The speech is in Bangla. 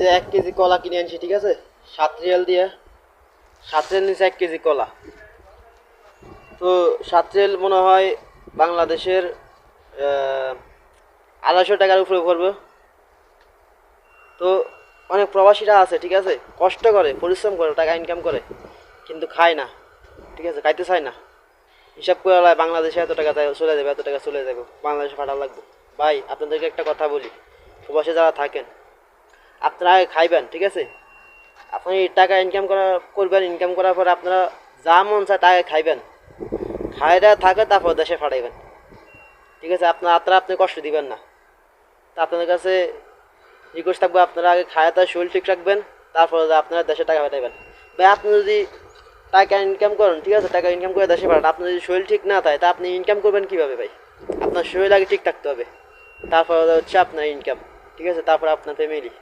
যে 1 কেজি কলা কিনে আনছি, ঠিক আছে, 7 রিয়াল দিয়ে। 7 রিয়াল নিচে 1 কেজি কলা। তো 7 রিয়াল মনে হয় বাংলাদেশের 250 টাকার উপরে পড়বে। তো অনেক প্রবাসীরা আছে, ঠিক আছে, কষ্ট করে, পরিশ্রম করে, টাকা ইনকাম করে, কিন্তু খায় না, ঠিক আছে, খাইতে চায় না। হিসাব করে বাংলাদেশে এত টাকা চলে যাবে, এত টাকা চলে যাবে, বাংলাদেশে পাঠা লাগবে। ভাই, আপনাদেরকে একটা কথা বলি, প্রবাসে যারা থাকেন, আপনারা আগে খাইবেন, ঠিক আছে। আপনি টাকা ইনকাম করবেন, ইনকাম করার পর আপনারা যা মন চায় টাকা খাইবেন, খাইটা থাকে, তারপর দেশে পাঠাইবেন, ঠিক আছে। আপনি কষ্ট দিবেন না। তা আপনাদের কাছে রিকোয়েস্ট থাকবে, আপনারা আগে খায় তার শরীর ঠিক রাখবেন, তারপরে আপনারা দেশে টাকা পাঠাইবেন। ভাই, আপনি যদি টাকা ইনকাম করেন, ঠিক আছে, টাকা ইনকাম করে দেশে পাঠান, আপনার যদি শরীর ঠিক না থাকে তা আপনি ইনকাম করবেন কীভাবে ভাই? আপনার শরীর আগে ঠিক থাকতে হবে, তারপরে হচ্ছে আপনার ইনকাম, ঠিক আছে, তারপরে আপনার ফ্যামিলি।